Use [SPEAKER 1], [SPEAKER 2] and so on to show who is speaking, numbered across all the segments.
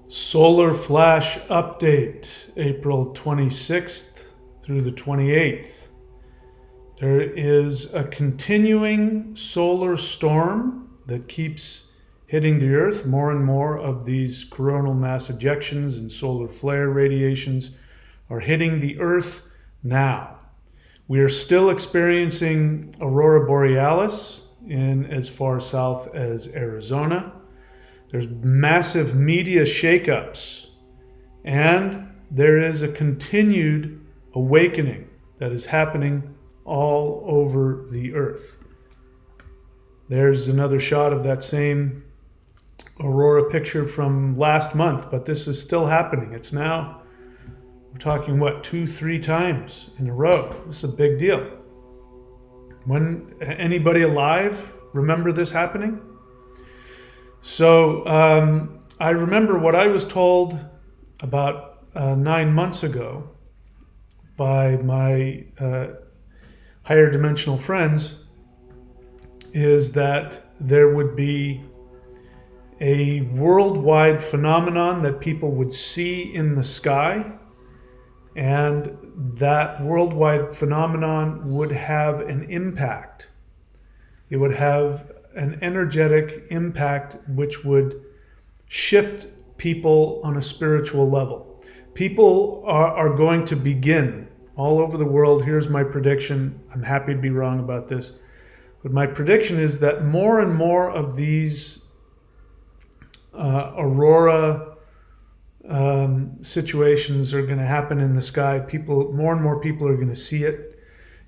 [SPEAKER 1] Solar flash update, April 26th through the 28th. There is a continuing solar storm that keeps hitting the Earth. More and more of these coronal mass ejections and solar flare radiations are hitting the Earth now. We are still experiencing Aurora Borealis in as far south as Arizona. There's massive media shakeups, and there is a continued awakening that is happening all over the earth. There's another shot of that same aurora picture from last month, but this is still happening. It's now, we're talking, 2-3 times in a row. This is a big deal. When anybody alive remember this happening? So I remember what I was told about 9 months ago by my higher dimensional friends is that there would be a worldwide phenomenon that people would see in the sky, and that worldwide phenomenon would have an impact. It would have an energetic impact which would shift people on a spiritual level. People are going to begin all over the world. Here's my prediction. I'm happy to be wrong about this. But my prediction is that more and more of these aurora situations are going to happen in the sky. More and more people are going to see it.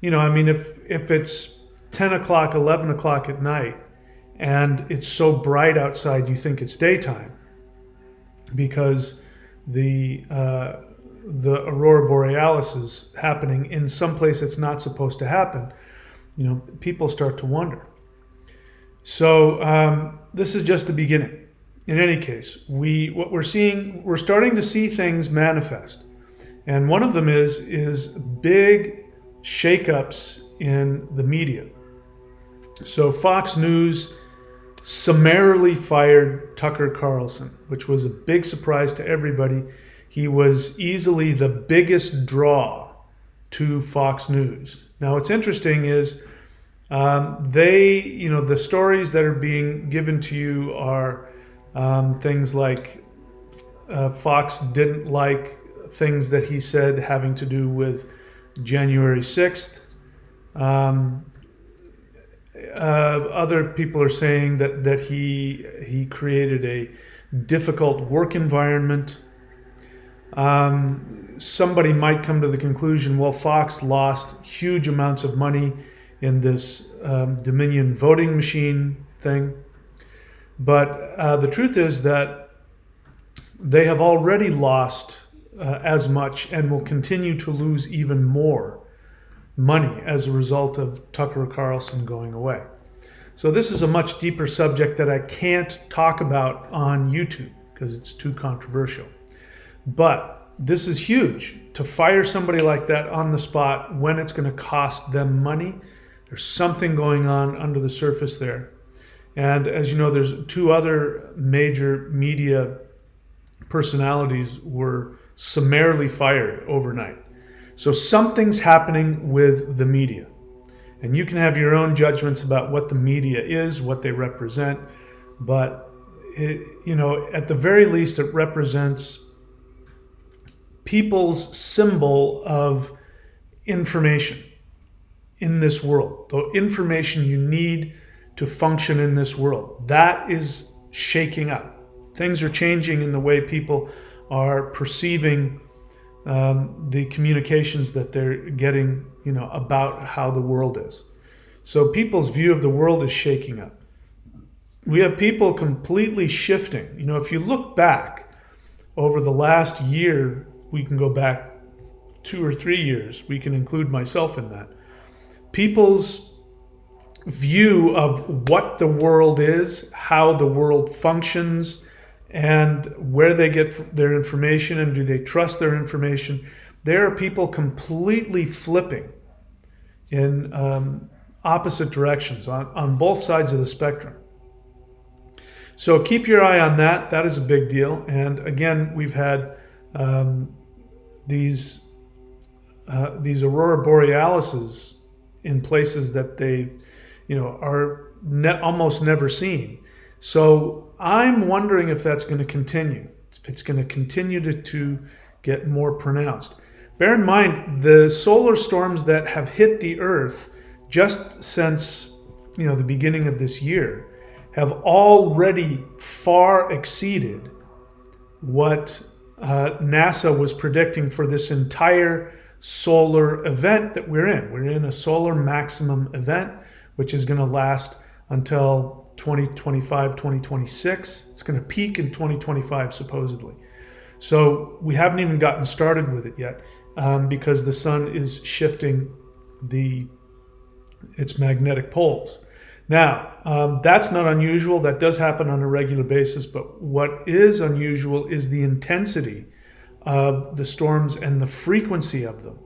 [SPEAKER 1] If it's 10 o'clock, 11 o'clock at night, and it's so bright outside you think it's daytime because the Aurora Borealis is happening in some place it's not supposed to happen, people start to wonder. So this is just the beginning. In any case, we're starting to see things manifest. And one of them is big shakeups in the media. So Fox News summarily fired Tucker Carlson, which was a big surprise to everybody. He was easily the biggest draw to Fox News. Now, what's interesting is the stories that are being given to you are things like Fox didn't like things that he said having to do with January 6th. Other people are saying that he created a difficult work environment. Somebody might come to the conclusion, well, Fox lost huge amounts of money in this Dominion voting machine thing. But the truth is that they have already lost as much and will continue to lose even more money as a result of Tucker Carlson going away. So this is a much deeper subject that I can't talk about on YouTube because it's too controversial. But this is huge. To fire somebody like that on the spot when it's going to cost them money, there's something going on under the surface there. And as you know, there's 2 other major media personalities were summarily fired overnight. So something's happening with the media. And you can have your own judgments about what the media is, what they represent. But, at the very least, it represents people's symbol of information in this world. The information you need to function in this world. That is shaking up. Things are changing in the way people are perceiving the communications that they're getting, about how the world is. So people's view of the world is shaking up. We have people completely shifting. If you look back over the last year, we can go back 2 or 3 years. We can include myself in that. People's view of what the world is, how the world functions, and where they get their information, and do they trust their information. There are people completely flipping in opposite directions on both sides of the spectrum. So keep your eye on that. That is a big deal. And again, we've had these Aurora Borealises in places that they, are almost never seen. So I'm wondering if that's going to continue. If it's going to continue to get more pronounced. Bear in mind, the solar storms that have hit the Earth just since the beginning of this year have already far exceeded what NASA was predicting for this entire solar event that we're in. We're in a solar maximum event, which is going to last until 2025, 2026. It's going to peak in 2025, supposedly. So we haven't even gotten started with it yet because the sun is shifting its magnetic poles. Now, that's not unusual. That does happen on a regular basis. But what is unusual is the intensity of the storms and the frequency of them.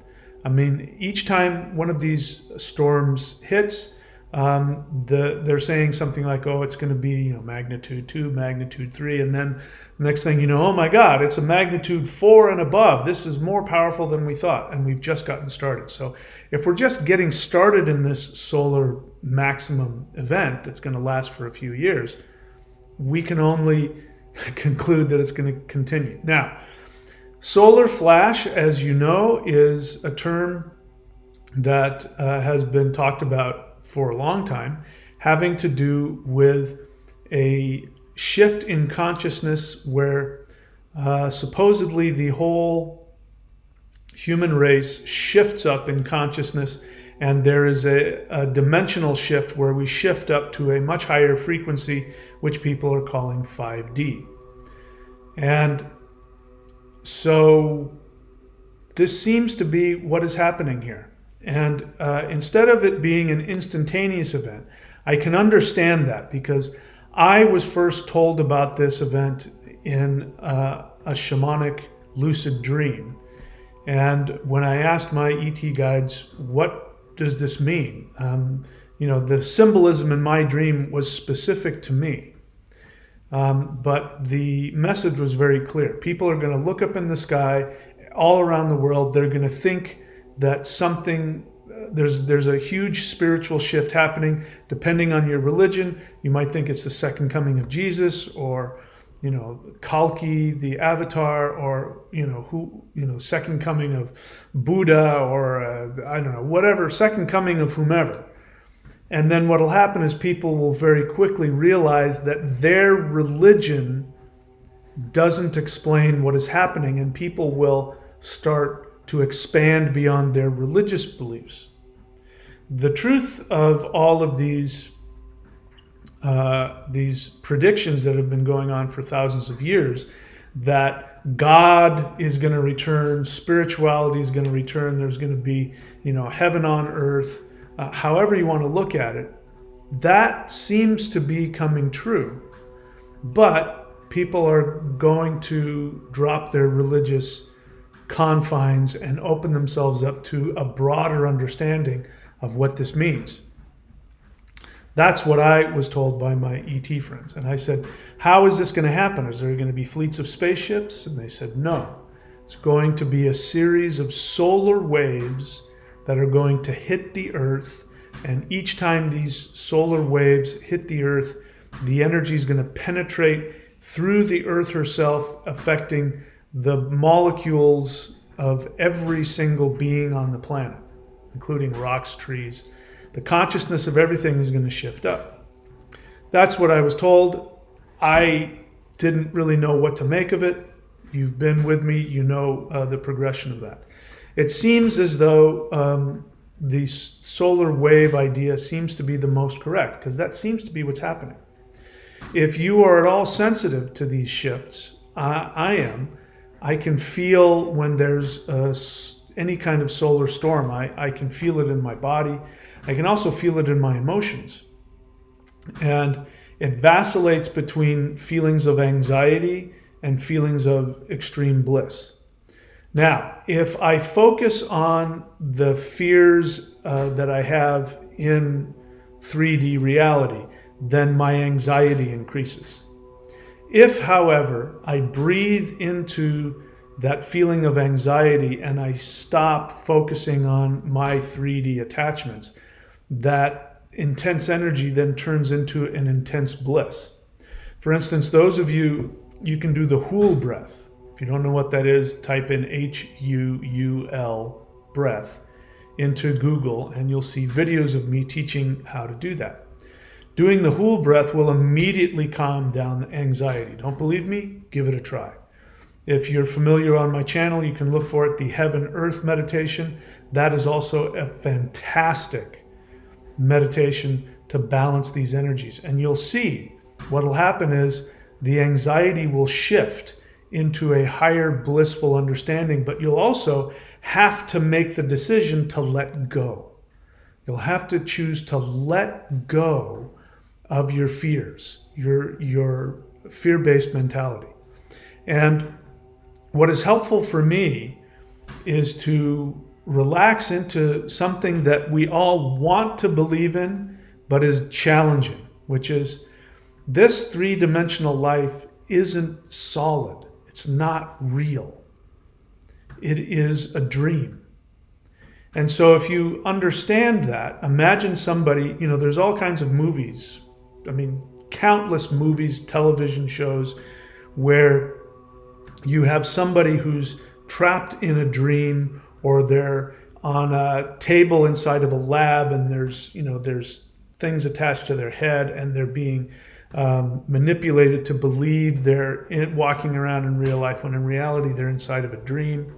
[SPEAKER 1] I mean, each time one of these storms hits, they're saying something like, oh, it's going to be magnitude 2, magnitude 3, and then the next thing you know, oh my God, it's a magnitude 4 and above. This is more powerful than we thought, and we've just gotten started. So if we're just getting started in this solar maximum event that's going to last for a few years, we can only conclude that it's going to continue. Now, solar flash, as you know, is a term that has been talked about for a long time, having to do with a shift in consciousness where supposedly the whole human race shifts up in consciousness, and there is a dimensional shift where we shift up to a much higher frequency, which people are calling 5D. And so this seems to be what is happening here. And instead of it being an instantaneous event, I can understand that because I was first told about this event in a shamanic lucid dream. And when I asked my ET guides, what does this mean? The symbolism in my dream was specific to me. But the message was very clear. People are going to look up in the sky all around the world. They're going to think that there's a huge spiritual shift happening. Depending on your religion, you might think it's the second coming of Jesus, or Kalki, the Avatar, or second coming of Buddha, or I don't know, whatever, second coming of whomever. And then what'll happen is people will very quickly realize that their religion doesn't explain what is happening, and people will start to expand beyond their religious beliefs. The truth of all of these predictions that have been going on for thousands of years, that God is going to return, spirituality is going to return, there's going to be, heaven on earth, however you want to look at it, that seems to be coming true. But people are going to drop their religious confines and open themselves up to a broader understanding of what this means. That's what I was told by my ET friends. And I said, how is this going to happen? Is there going to be fleets of spaceships? And they said, no. It's going to be a series of solar waves that are going to hit the Earth. And each time these solar waves hit the Earth, the energy is going to penetrate through the Earth herself, affecting the molecules of every single being on the planet, including rocks, trees. The consciousness of everything is going to shift up. That's what I was told. I didn't really know what to make of it. You've been with me, the progression of that. It seems as though the solar wave idea seems to be the most correct, because that seems to be what's happening. If you are at all sensitive to these shifts, I am. I can feel when there's any kind of solar storm. I can feel it in my body. I can also feel it in my emotions. And it vacillates between feelings of anxiety and feelings of extreme bliss. Now, if I focus on the fears that I have in 3D reality, then my anxiety increases. If, however, I breathe into that feeling of anxiety and I stop focusing on my 3D attachments, that intense energy then turns into an intense bliss. For instance, those of you, you can do the Huul breath. If you don't know what that is, type in Huul breath into Google and you'll see videos of me teaching how to do that. Doing the Huul breath will immediately calm down anxiety. Don't believe me? Give it a try. If you're familiar on my channel, you can look for it, the Heaven Earth meditation. That is also a fantastic meditation to balance these energies. And you'll see what will happen is the anxiety will shift into a higher blissful understanding, but you'll also have to make the decision to let go. You'll have to choose to let go of your fears, your fear-based mentality. And what is helpful for me is to relax into something that we all want to believe in, but is challenging, which is this three-dimensional life isn't solid. It's not real. It is a dream. And so if you understand that, imagine somebody, there's all kinds of movies. I mean, countless movies, television shows where you have somebody who's trapped in a dream, or they're on a table inside of a lab and there's things attached to their head and they're being manipulated to believe they're walking around in real life when in reality they're inside of a dream.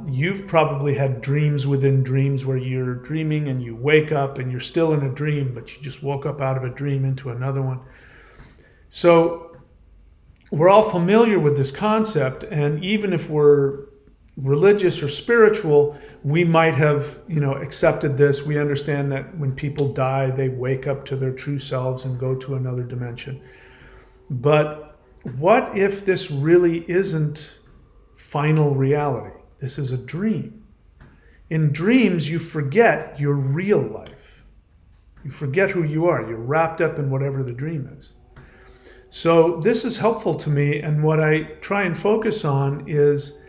[SPEAKER 1] You've probably had dreams within dreams where you're dreaming and you wake up and you're still in a dream, but you just woke up out of a dream into another one. So we're all familiar with this concept, and even if we're religious or spiritual, we might have, accepted this. We understand that when people die, they wake up to their true selves and go to another dimension. But what if this really isn't final reality? This is a dream. In dreams, you forget your real life. You forget who you are. You're wrapped up in whatever the dream is. So this is helpful to me, and what I try and focus on is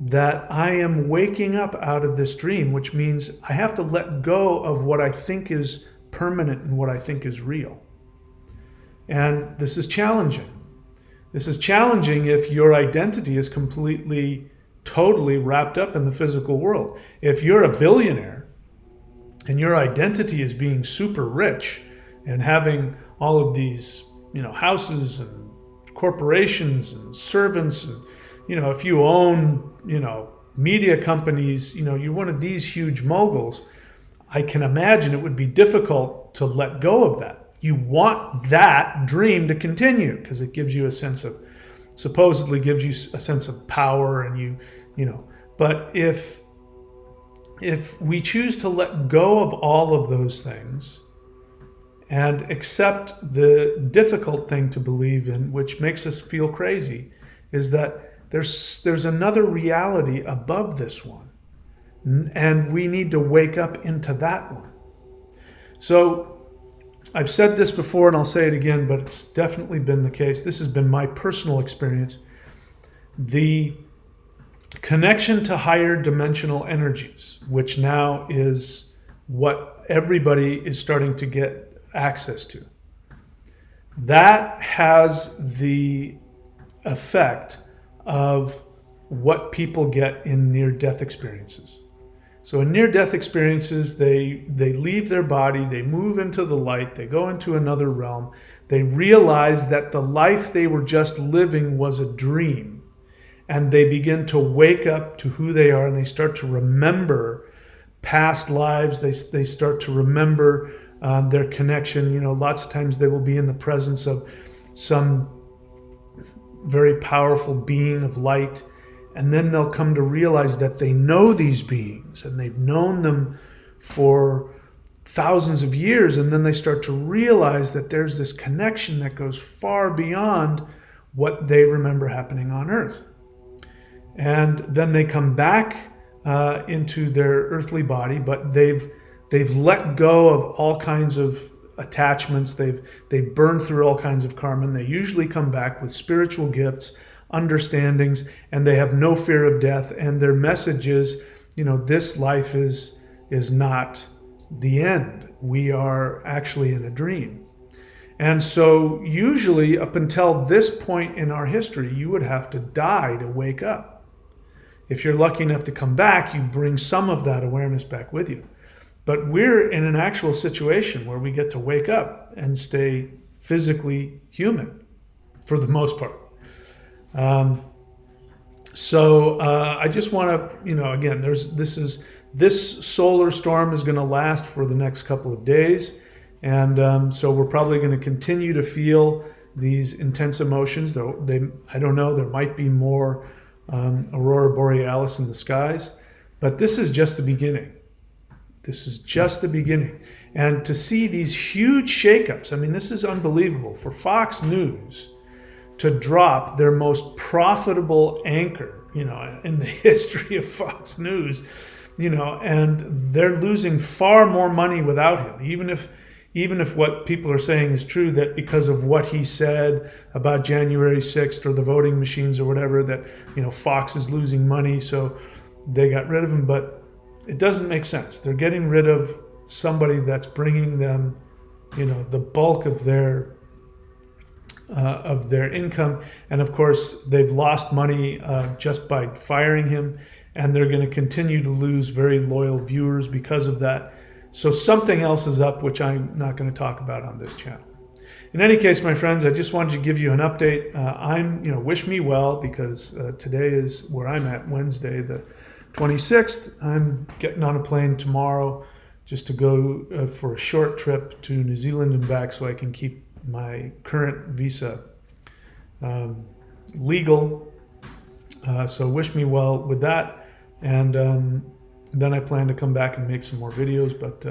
[SPEAKER 1] that I am waking up out of this dream, which means I have to let go of what I think is permanent and what I think is real. And this is challenging. This is challenging if your identity is completely, totally wrapped up in the physical world. If you're a billionaire and your identity is being super rich and having all of these, houses and corporations and servants, and if you own, media companies, you're one of these huge moguls, I can imagine it would be difficult to let go of that. You want that dream to continue because it gives you a sense of, supposedly gives you a sense of power, and but if we choose to let go of all of those things and accept the difficult thing to believe in, which makes us feel crazy, is that there's another reality above this one, and we need to wake up into that one. So I've said this before and I'll say it again, but it's definitely been the case. This has been my personal experience. The connection to higher dimensional energies, which now is what everybody is starting to get access to, that has the effect of what people get in near-death experiences. So in near-death experiences, they leave their body, they move into the light, they go into another realm, they realize that the life they were just living was a dream, and they begin to wake up to who they are, and they start to remember past lives, they start to remember their connection. Lots of times they will be in the presence of some very powerful being of light, and then they'll come to realize that they know these beings and they've known them for thousands of years, and then they start to realize that there's this connection that goes far beyond what they remember happening on Earth. And then they come back into their earthly body, but they've let go of all kinds of attachments. They've burned through all kinds of karma, and they usually come back with spiritual gifts, understandings, and they have no fear of death. And their message is, this life is not the end. We are actually in a dream. And so usually up until this point in our history, you would have to die to wake up. If you're lucky enough to come back, you bring some of that awareness back with you. But we're in an actual situation where we get to wake up and stay physically human for the most part. So I just want to, again, this solar storm is going to last for the next couple of days. And so we're probably going to continue to feel these intense emotions. Though I don't know, there might be more Aurora Borealis in the skies. But this is just the beginning. This is just the beginning. And to see these huge shakeups, I mean, this is unbelievable. For Fox News to drop their most profitable anchor, in the history of Fox News, and they're losing far more money without him, even if what people are saying is true, that because of what he said about January 6th or the voting machines or whatever, that, Fox is losing money, so they got rid of him. But it doesn't make sense. They're getting rid of somebody that's bringing them, the bulk of their income. And of course, they've lost money just by firing him, and they're going to continue to lose very loyal viewers because of that. So something else is up, which I'm not going to talk about on this channel. In any case, my friends, I just wanted to give you an update. Wish me well, because today is where I'm at, Wednesday, the 26th. I'm getting on a plane tomorrow just to go for a short trip to New Zealand and back, so I can keep my current visa legal. So wish me well with that. And then I plan to come back and make some more videos, but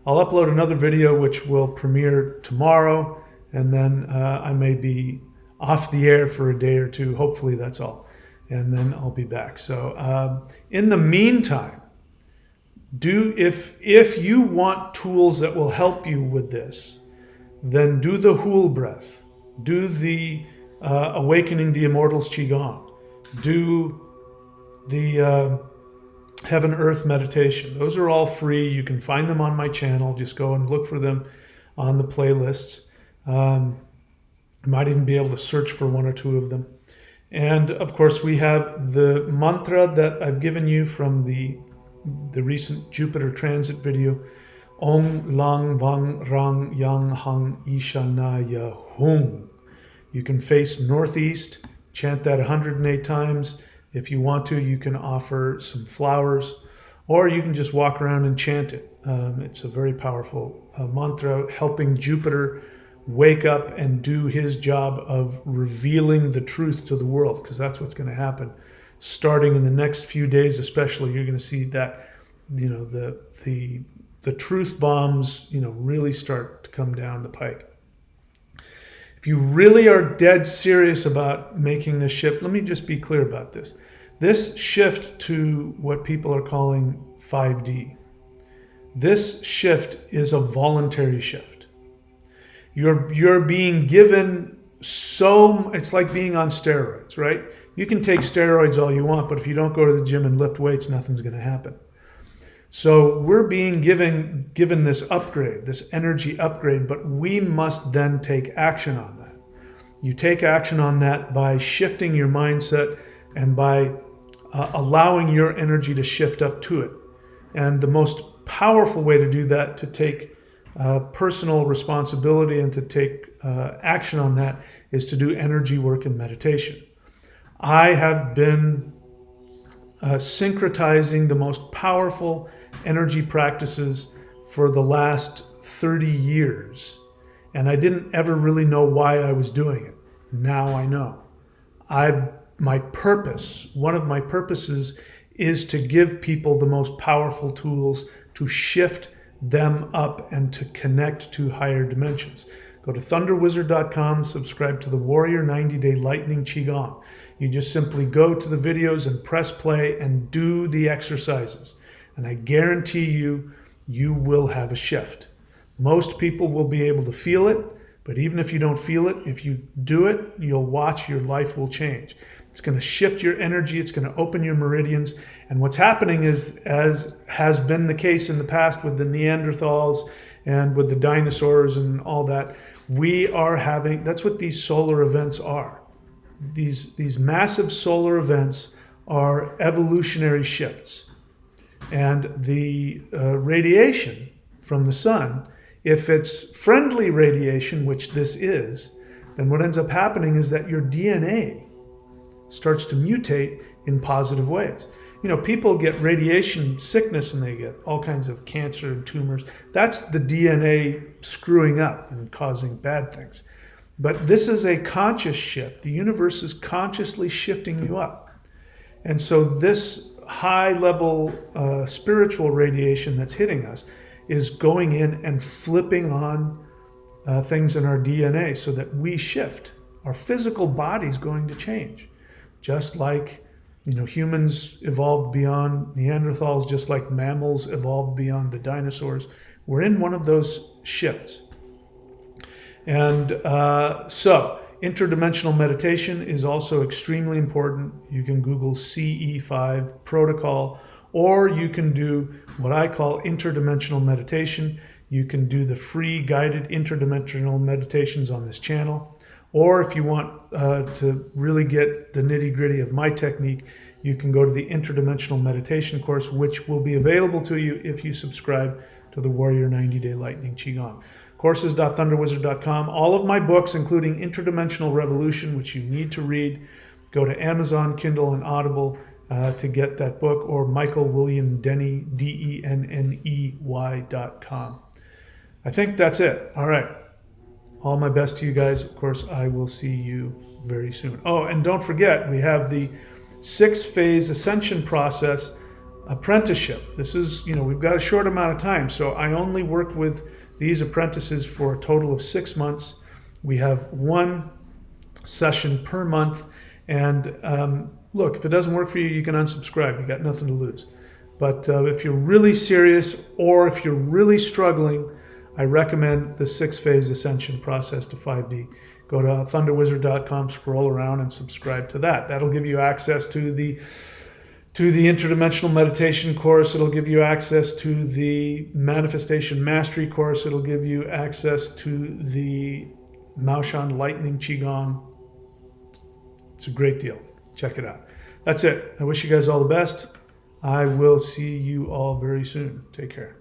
[SPEAKER 1] I'll upload another video which will premiere tomorrow, and then I may be off the air for a day or two. Hopefully that's all, and then I'll be back. So in the meantime, if you want tools that will help you with this, then do the Hool breath, do the Awakening the Immortals Qigong, do the Heaven Earth meditation. Those are all free. You can find them on my channel. Just go and look for them on the playlists. You might even be able to search for one or two of them. And of course, we have the mantra that I've given you from the recent Jupiter transit video. Om Lang Vang Rang Yang Hang Ishanaya Hung. You can face northeast, chant that 108 times. If you want to, you can offer some flowers, or you can just walk around and chant it. It's a very powerful mantra, helping Jupiter wake up and do his job of revealing the truth to the world, because that's what's going to happen. Starting in the next few days especially, you're going to see that, the truth bombs, really start to come down the pike. If you really are dead serious about making this shift, let me just be clear about this. This shift to what people are calling 5D, this shift is a voluntary shift. You're being given it's like being on steroids, right? You can take steroids all you want, but if you don't go to the gym and lift weights, nothing's going to happen. So we're being given this upgrade, this energy upgrade, but we must then take action on that. You take action on that by shifting your mindset and by allowing your energy to shift up to it. And the most powerful way to do that, to take personal responsibility and to take action on that, is to do energy work and meditation. I have been syncretizing the most powerful energy practices for the last 30 years. And I didn't ever really know why I was doing it. Now I know. My purpose, one of my purposes, is to give people the most powerful tools to shift them up and to connect to higher dimensions. Go to thunderwizard.com, subscribe to the Warrior 90-Day Lightning Qigong. You just simply go to the videos and press play and do the exercises. And I guarantee you, you will have a shift. Most people will be able to feel it, but even if you don't feel it, if you do it, you'll watch your life will change. It's going to shift your energy. It's going to open your meridians. And what's happening is, as has been the case in the past with the Neanderthals and with the dinosaurs and all that, we are having, that's what these solar events are. These massive solar events are evolutionary shifts. And the radiation from the sun, if it's friendly radiation, which this is, then what ends up happening is that your DNA starts to mutate in positive ways. You know, people get radiation sickness and they get all kinds of cancer and tumors. That's the DNA screwing up and causing bad things. But this is a conscious shift. The universe is consciously shifting you up. And so this high level spiritual radiation that's hitting us is going in and flipping on things in our DNA so that we shift. Our physical body's going to change. Just like, you know, humans evolved beyond Neanderthals, just like mammals evolved beyond the dinosaurs. We're in one of those shifts. And so interdimensional meditation is also extremely important. You can Google CE5 protocol, or you can do what I call interdimensional meditation. You can do the free guided interdimensional meditations on this channel. Or if you want to really get the nitty-gritty of my technique, you can go to the interdimensional meditation course, which will be available to you if you subscribe to the Warrior 90-Day Lightning Qigong. Courses.thunderwizard.com. All of my books, including Interdimensional Revolution, which you need to read, go to Amazon, Kindle, and Audible to get that book, or Michael William Denny, DENNEY.com. I think that's it. All right. All my best to you guys. Of course, I will see you very soon. Oh, and don't forget, we have the 6-phase ascension process apprenticeship. This is, you know, we've got a short amount of time, so I only work with these apprentices for a total of 6 months. We have 1 session per month. And look, if it doesn't work for you, you can unsubscribe. You got nothing to lose. But if you're really serious, or if you're really struggling, I recommend the 6-phase ascension process to 5D. Go to thunderwizard.com, scroll around, and subscribe to that. That'll give you access to the interdimensional meditation course. It'll give you access to the manifestation mastery course. It'll give you access to the Maoshan lightning qigong. It's a great deal. Check it out. That's it. I wish you guys all the best. I will see you all very soon. Take care.